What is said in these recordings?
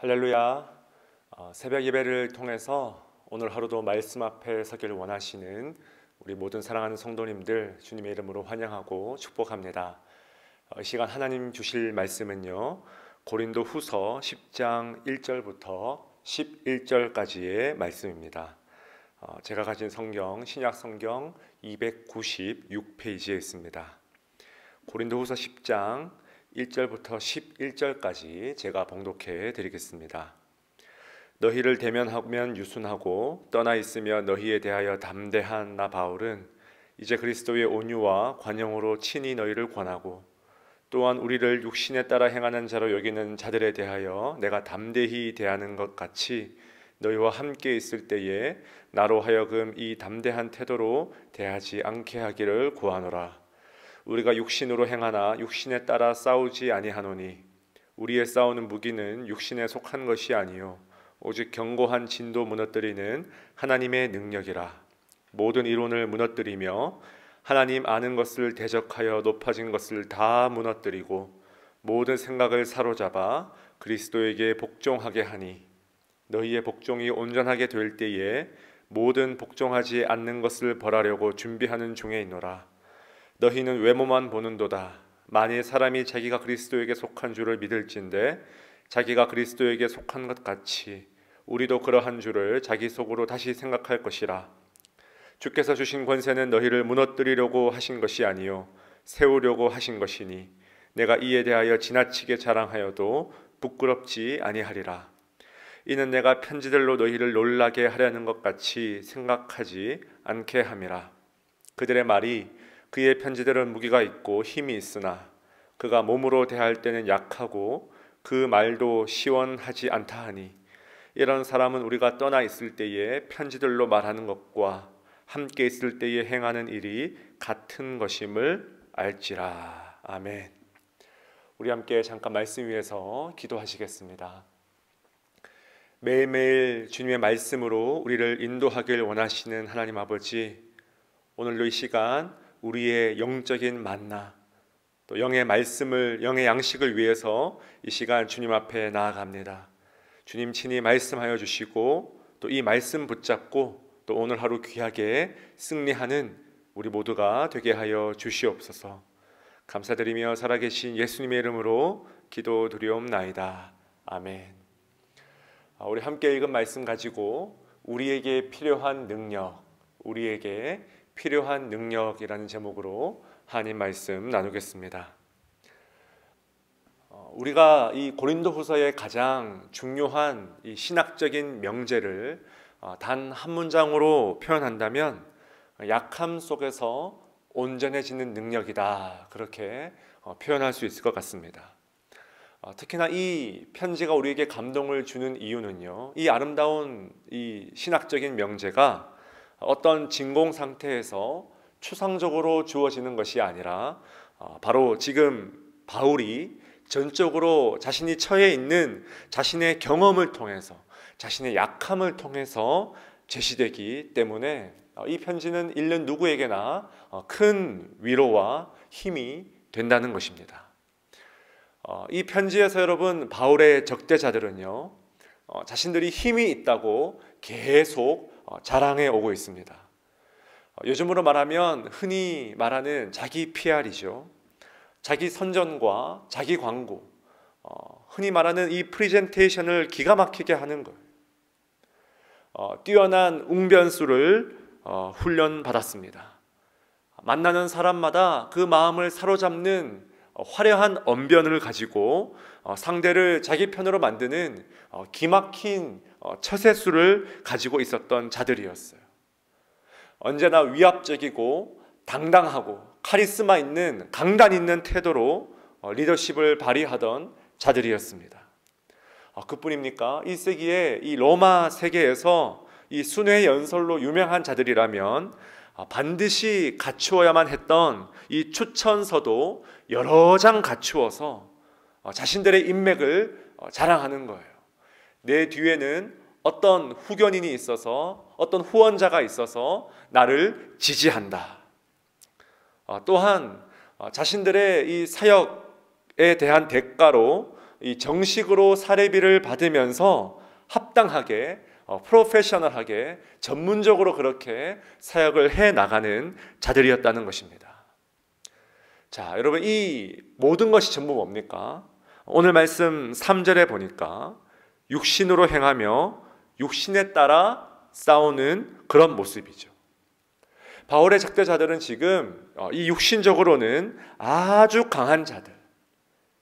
할렐루야. 새벽 예배를 통해서 오늘 하루도 말씀 앞에 서기를 원하시는 우리 모든 사랑하는 성도님들 주님의 이름으로 환영하고 축복합니다. 이 시간 하나님 주실 말씀은요, 고린도 후서 10장 1절부터 11절까지의 말씀입니다. 제가 가진 성경, 신약 성경 296페이지에 있습니다. 고린도 후서 10장 1절부터 11절까지 제가 봉독해 드리겠습니다. 너희를 대면하면 유순하고 떠나 있으며 너희에 대하여 담대한 나 바울은 이제 그리스도의 온유와 관용으로 친히 너희를 권하고 또한 우리를 육신에 따라 행하는 자로 여기는 자들에 대하여 내가 담대히 대하는 것 같이 너희와 함께 있을 때에 나로 하여금 이 담대한 태도로 대하지 않게 하기를 구하노라. 우리가 육신으로 행하나 육신에 따라 싸우지 아니하노니 우리의 싸우는 무기는 육신에 속한 것이 아니요 오직 견고한 진도 무너뜨리는 하나님의 능력이라. 모든 이론을 무너뜨리며 하나님 아는 것을 대적하여 높아진 것을 다 무너뜨리고 모든 생각을 사로잡아 그리스도에게 복종하게 하니 너희의 복종이 온전하게 될 때에 모든 복종하지 않는 것을 벌하려고 준비하는 중에 있노라. 너희는 외모만 보는도다. 만일 사람이 자기가 그리스도에게 속한 줄을 믿을진대 자기가 그리스도에게 속한 것 같이 우리도 그러한 줄을 자기 속으로 다시 생각할 것이라. 주께서 주신 권세는 너희를 무너뜨리려고 하신 것이 아니요 세우려고 하신 것이니 내가 이에 대하여 지나치게 자랑하여도 부끄럽지 아니하리라. 이는 내가 편지들로 너희를 놀라게 하려는 것 같이 생각하지 않게 함이라. 그들의 말이 그의 편지들은 무기가 있고 힘이 있으나 그가 몸으로 대할 때는 약하고 그 말도 시원하지 않다 하니 이런 사람은 우리가 떠나 있을 때에 편지들로 말하는 것과 함께 있을 때에 행하는 일이 같은 것임을 알지라. 아멘. 우리 함께 잠깐 말씀 위에서 기도하시겠습니다. 매일매일 주님의 말씀으로 우리를 인도하길 원하시는 하나님 아버지, 오늘도 이 시간 우리의 영적인 만나, 또 영의 말씀을, 영의 양식을 위해서 이 시간 주님 앞에 나아갑니다. 주님 친히 말씀하여 주시고 또 이 말씀 붙잡고 또 오늘 하루 귀하게 승리하는 우리 모두가 되게 하여 주시옵소서. 감사드리며 살아계신 예수님의 이름으로 기도드리옵나이다. 아멘. 우리 함께 읽은 말씀 가지고 우리에게 필요한 능력, 우리에게 필요한 능력이라는 제목으로 하나님 말씀 나누겠습니다. 우리가 이 고린도후서의 가장 중요한 이 신학적인 명제를 단 한 문장으로 표현한다면 약함 속에서 온전해지는 능력이다, 그렇게 표현할 수 있을 것 같습니다. 특히나 이 편지가 우리에게 감동을 주는 이유는요, 이 아름다운 이 신학적인 명제가 어떤 진공 상태에서 추상적으로 주어지는 것이 아니라 바로 지금 바울이 전적으로 자신이 처해 있는 자신의 경험을 통해서, 자신의 약함을 통해서 제시되기 때문에 이 편지는 읽는 누구에게나 큰 위로와 힘이 된다는 것입니다. 이 편지에서 여러분, 바울의 적대자들은요, 자신들이 힘이 있다고 계속 자랑해 오고 있습니다. 요즘으로 말하면 흔히 말하는 자기 PR이죠. 자기 선전과 자기 광고, 흔히 말하는 이 프리젠테이션을 기가 막히게 하는 거예요. 뛰어난 웅변수를 훈련받았습니다. 만나는 사람마다 그 마음을 사로잡는 화려한 언변을 가지고 상대를 자기 편으로 만드는 기막힌 처세술을 가지고 있었던 자들이었어요. 언제나 위압적이고 당당하고 카리스마 있는, 강단 있는 태도로 리더십을 발휘하던 자들이었습니다. 그뿐입니까? 1세기에 이 로마 세계에서 이 순회 연설로 유명한 자들이라면 반드시 갖추어야만 했던 이 추천서도 여러 장 갖추어서 자신들의 인맥을 자랑하는 거예요. 내 뒤에는 어떤 후견인이 있어서, 어떤 후원자가 있어서 나를 지지한다. 또한 자신들의 이 사역에 대한 대가로 이 정식으로 사례비를 받으면서 합당하게 프로페셔널하게 전문적으로 그렇게 사역을 해 나가는 자들이었다는 것입니다. 자, 여러분, 이 모든 것이 전부 뭡니까? 오늘 말씀 3절에 보니까 육신으로 행하며 육신에 따라 싸우는 그런 모습이죠. 바울의 적대자들은 지금 이 육신적으로는 아주 강한 자들,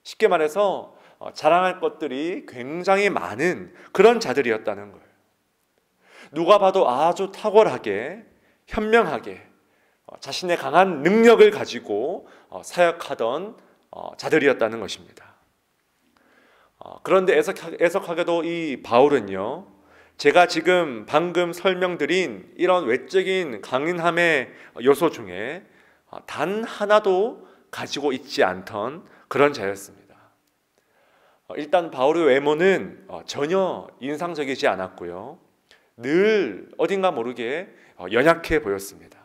쉽게 말해서 자랑할 것들이 굉장히 많은 그런 자들이었다는 거예요. 누가 봐도 아주 탁월하게, 현명하게 자신의 강한 능력을 가지고 사역하던 자들이었다는 것입니다. 그런데 애석하게도 이 바울은요, 제가 지금 방금 설명드린 이런 외적인 강인함의 요소 중에 단 하나도 가지고 있지 않던 그런 자였습니다. 일단 바울의 외모는 전혀 인상적이지 않았고요, 늘 어딘가 모르게 연약해 보였습니다.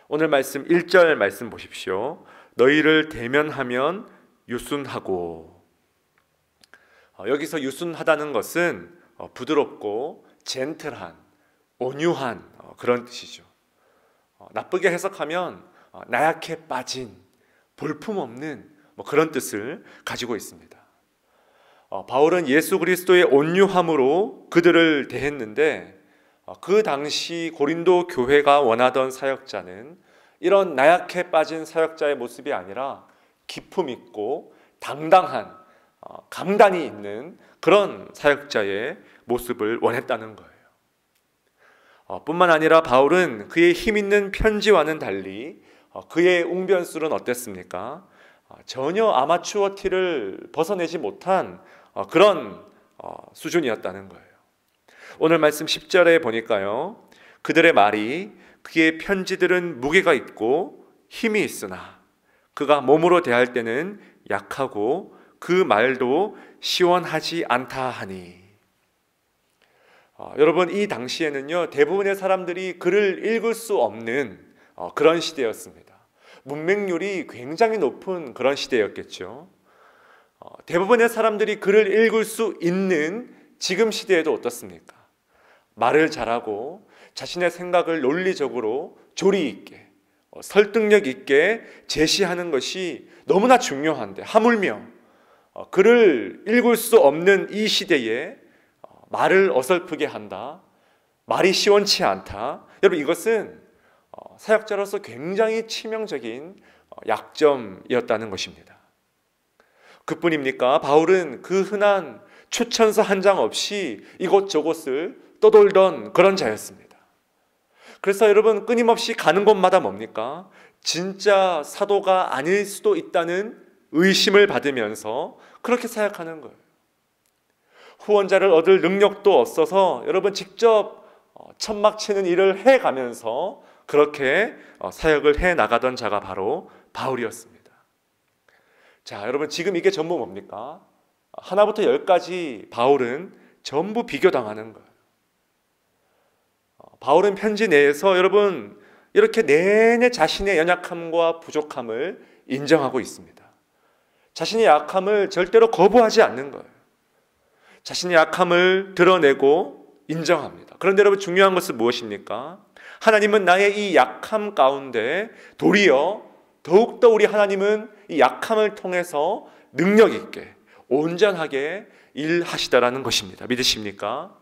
오늘 말씀 1절 말씀 보십시오. 너희를 대면하면 유순하고. 여기서 유순하다는 것은 부드럽고 젠틀한, 온유한 그런 뜻이죠. 나쁘게 해석하면 나약해 빠진, 볼품없는 그런 뜻을 가지고 있습니다. 바울은 예수 그리스도의 온유함으로 그들을 대했는데, 그 당시 고린도 교회가 원하던 사역자는 이런 나약해 빠진 사역자의 모습이 아니라 기품 있고 당당한, 강단이 있는 그런 사역자의 모습을 원했다는 거예요. 뿐만 아니라 바울은 그의 힘 있는 편지와는 달리 그의 웅변술은 어땠습니까? 전혀 아마추어 티를 벗어내지 못한 그런 수준이었다는 거예요. 오늘 말씀 10절에 보니까요, 그들의 말이 그의 편지들은 무게가 있고 힘이 있으나 그가 몸으로 대할 때는 약하고 그 말도 시원하지 않다 하니. 여러분, 이 당시에는요, 대부분의 사람들이 글을 읽을 수 없는 그런 시대였습니다. 문맹률이 굉장히 높은 그런 시대였겠죠. 대부분의 사람들이 글을 읽을 수 있는 지금 시대에도 어떻습니까? 말을 잘하고 자신의 생각을 논리적으로 조리 있게, 설득력 있게 제시하는 것이 너무나 중요한데, 하물며 글을 읽을 수 없는 이 시대에 말을 어설프게 한다, 말이 시원치 않다. 여러분, 이것은 사역자로서 굉장히 치명적인 약점이었다는 것입니다. 그뿐입니까? 바울은 그 흔한 추천서 한 장 없이 이곳저곳을 떠돌던 그런 자였습니다. 그래서 여러분, 끊임없이 가는 곳마다 뭡니까? 진짜 사도가 아닐 수도 있다는 의심을 받으면서 그렇게 사역하는 거예요. 후원자를 얻을 능력도 없어서 여러분, 직접 천막 치는 일을 해가면서 그렇게 사역을 해 나가던 자가 바로 바울이었습니다. 자, 여러분, 지금 이게 전부 뭡니까? 하나부터 열까지 바울은 전부 비교당하는 거예요. 바울은 편지 내에서 여러분, 이렇게 내내 자신의 연약함과 부족함을 인정하고 있습니다. 자신의 약함을 절대로 거부하지 않는 거예요. 자신의 약함을 드러내고 인정합니다. 그런데 여러분, 중요한 것은 무엇입니까? 하나님은 나의 이 약함 가운데 도리어 더욱더 우리 하나님은 이 약함을 통해서 능력 있게 온전하게 일하시다라는 것입니다. 믿으십니까?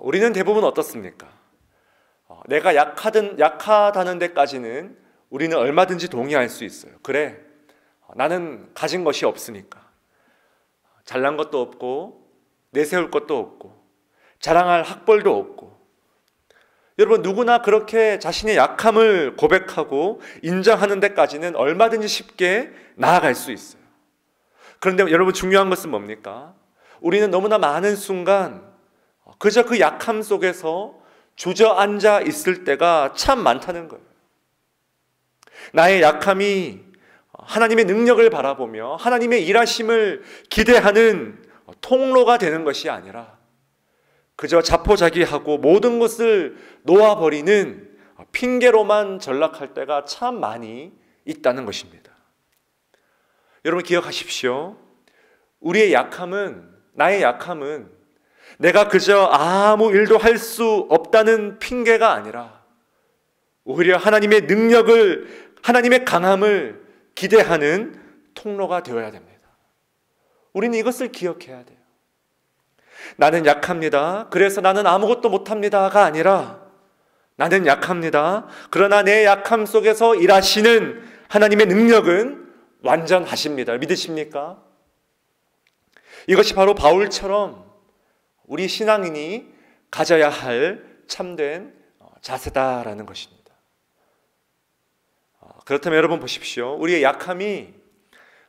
우리는 대부분 어떻습니까? 내가 약하다는 데까지는 우리는 얼마든지 동의할 수 있어요. 그래, 나는 가진 것이 없으니까, 잘난 것도 없고 내세울 것도 없고 자랑할 학벌도 없고. 여러분, 누구나 그렇게 자신의 약함을 고백하고 인정하는 데까지는 얼마든지 쉽게 나아갈 수 있어요. 그런데 여러분, 중요한 것은 뭡니까? 우리는 너무나 많은 순간 그저 그 약함 속에서 주저앉아 있을 때가 참 많다는 거예요. 나의 약함이 하나님의 능력을 바라보며 하나님의 일하심을 기대하는 통로가 되는 것이 아니라 그저 자포자기하고 모든 것을 놓아버리는 핑계로만 전락할 때가 참 많이 있다는 것입니다. 여러분, 기억하십시오. 우리의 약함은, 나의 약함은 내가 그저 아무 일도 할 수 없다는 핑계가 아니라 오히려 하나님의 능력을, 하나님의 강함을 기대하는 통로가 되어야 됩니다. 우리는 이것을 기억해야 돼요. 나는 약합니다. 그래서 나는 아무것도 못합니다가 아니라 나는 약합니다. 그러나 내 약함 속에서 일하시는 하나님의 능력은 완전하십니다. 믿으십니까? 이것이 바로 바울처럼 우리 신앙인이 가져야 할 참된 자세다라는 것입니다. 그렇다면 여러분 보십시오. 우리의 약함이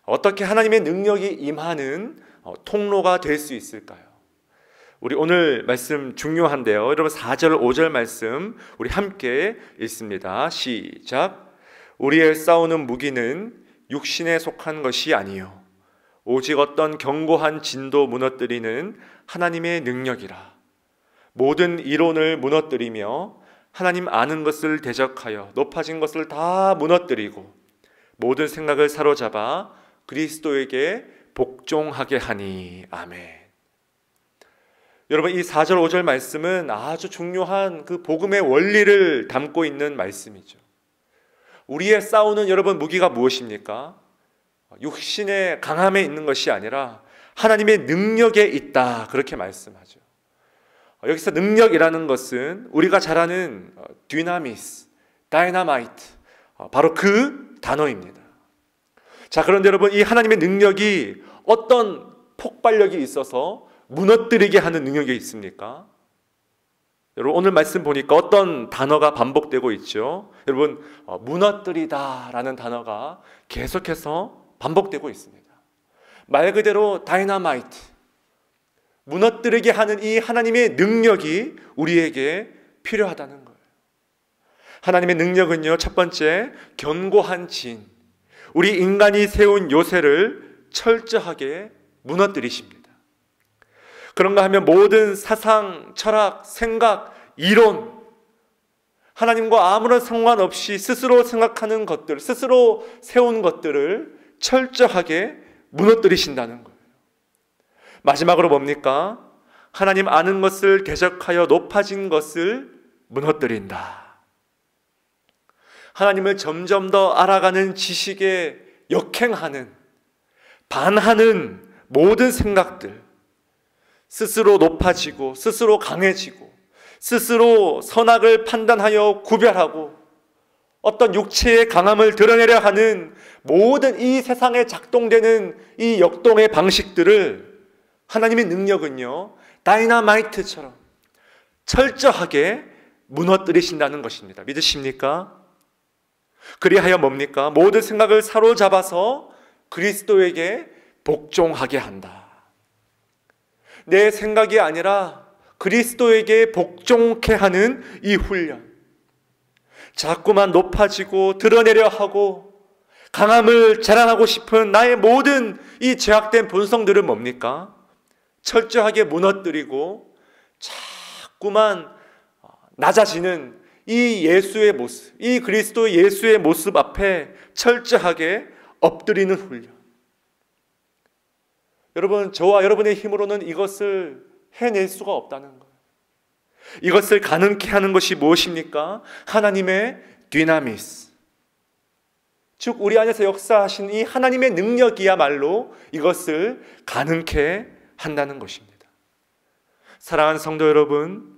어떻게 하나님의 능력이 임하는 통로가 될 수 있을까요? 우리 오늘 말씀 중요한데요. 여러분 4절 5절 말씀 우리 함께 읽습니다. 시작. 우리의 싸우는 무기는 육신에 속한 것이 아니요 오직 어떤 견고한 진도 무너뜨리는 하나님의 능력이라. 모든 이론을 무너뜨리며 하나님 아는 것을 대적하여 높아진 것을 다 무너뜨리고 모든 생각을 사로잡아 그리스도에게 복종하게 하니. 아멘. 여러분 이 4절 5절 말씀은 아주 중요한 그 복음의 원리를 담고 있는 말씀이죠. 우리의 싸우는 여러분 무기가 무엇입니까? 육신의 강함에 있는 것이 아니라 하나님의 능력에 있다, 그렇게 말씀하죠. 여기서 능력이라는 것은 우리가 잘 아는 dynamis, dynamite, 바로 그 단어입니다. 자, 그런데 여러분 이 하나님의 능력이 어떤 폭발력이 있어서 무너뜨리게 하는 능력이 있습니까? 여러분 오늘 말씀 보니까 어떤 단어가 반복되고 있죠. 여러분 무너뜨리다라는 단어가 계속해서 반복되고 있습니다. 말 그대로 다이너마이트, 무너뜨리게 하는 이 하나님의 능력이 우리에게 필요하다는 거예요. 하나님의 능력은요, 첫 번째 견고한 진, 우리 인간이 세운 요새를 철저하게 무너뜨리십니다. 그런가 하면 모든 사상, 철학, 생각, 이론, 하나님과 아무런 상관없이 스스로 생각하는 것들, 스스로 세운 것들을 철저하게 무너뜨리신다는 거예요. 마지막으로 뭡니까? 하나님 아는 것을 대적하여 높아진 것을 무너뜨린다. 하나님을 점점 더 알아가는 지식에 역행하는, 반하는 모든 생각들, 스스로 높아지고 스스로 강해지고 스스로 선악을 판단하여 구별하고 어떤 육체의 강함을 드러내려 하는 모든 이 세상에 작동되는 이 역동의 방식들을 하나님의 능력은요, 다이너마이트처럼 철저하게 무너뜨리신다는 것입니다. 믿으십니까? 그리하여 뭡니까? 모든 생각을 사로잡아서 그리스도에게 복종하게 한다. 내 생각이 아니라 그리스도에게 복종케 하는 이 훈련. 자꾸만 높아지고 드러내려 하고 강함을 자랑하고 싶은 나의 모든 이 죄악된 본성들은 뭡니까? 철저하게 무너뜨리고 자꾸만 낮아지는 이 예수의 모습, 이 그리스도 예수의 모습 앞에 철저하게 엎드리는 훈련. 여러분, 저와 여러분의 힘으로는 이것을 해낼 수가 없다는 거예요. 이것을 가능케 하는 것이 무엇입니까? 하나님의 dynamis, 즉 우리 안에서 역사하신 이 하나님의 능력이야말로 이것을 가능케 한다는 것입니다. 사랑하는 성도 여러분,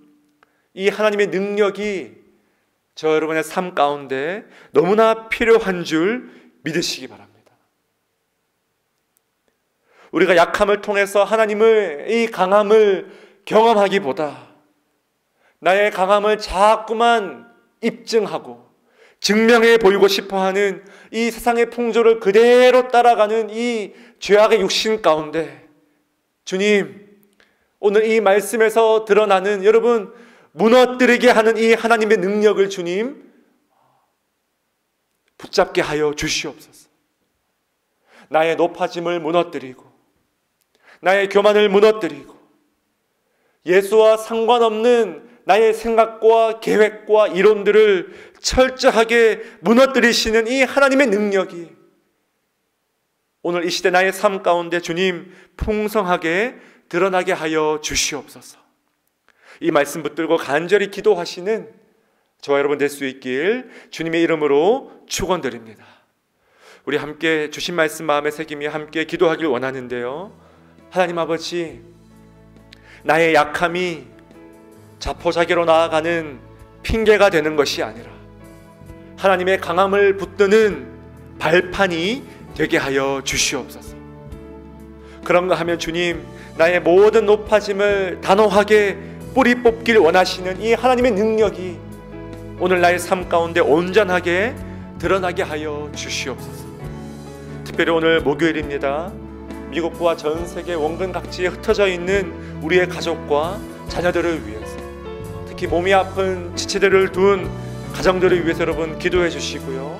이 하나님의 능력이 저 여러분의 삶 가운데 너무나 필요한 줄 믿으시기 바랍니다. 우리가 약함을 통해서 하나님의 이 강함을 경험하기보다 나의 강함을 자꾸만 입증하고 증명해 보이고 싶어하는 이 세상의 풍조를 그대로 따라가는 이 죄악의 육신 가운데 주님, 오늘 이 말씀에서 드러나는 여러분 무너뜨리게 하는 이 하나님의 능력을 주님 붙잡게 하여 주시옵소서. 나의 높아짐을 무너뜨리고 나의 교만을 무너뜨리고 예수와 상관없는 나의 생각과 계획과 이론들을 철저하게 무너뜨리시는 이 하나님의 능력이 오늘 이 시대 나의 삶 가운데 주님 풍성하게 드러나게 하여 주시옵소서. 이 말씀 붙들고 간절히 기도하시는 저와 여러분 될 수 있길 주님의 이름으로 축원드립니다. 우리 함께 주신 말씀 마음에 새기며 함께 기도하길 원하는데요, 하나님 아버지, 나의 약함이 자포자기로 나아가는 핑계가 되는 것이 아니라 하나님의 강함을 붙드는 발판이 되게 하여 주시옵소서. 그런가 하면 주님, 나의 모든 높아짐을 단호하게 뿌리 뽑길 원하시는 이 하나님의 능력이 오늘 나의 삶 가운데 온전하게 드러나게 하여 주시옵소서. 특별히 오늘 목요일입니다. 미국과 전 세계 원근 각지에 흩어져 있는 우리의 가족과 자녀들을 위해서, 특히 몸이 아픈 지체들을 둔 가정들을 위해서 여러분 기도해 주시고요,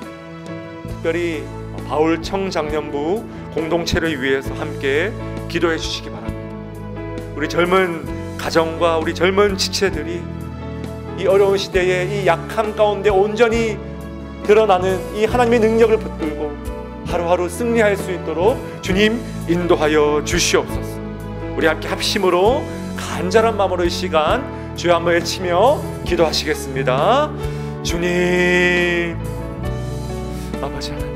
특별히 바울 청장년부 공동체를 위해서 함께 기도해 주시기 바랍니다. 우리 젊은 가정과 우리 젊은 지체들이 이 어려운 시대에 이 약함 가운데 온전히 드러나는 이 하나님의 능력을 붙들고 하루하루 승리할 수 있도록 주님 인도하여 주시옵소서. 우리 함께 합심으로 간절한 마음으로 이 시간 주여 한번 외치며 기도하시겠습니다. 주님, 아버지 하나님,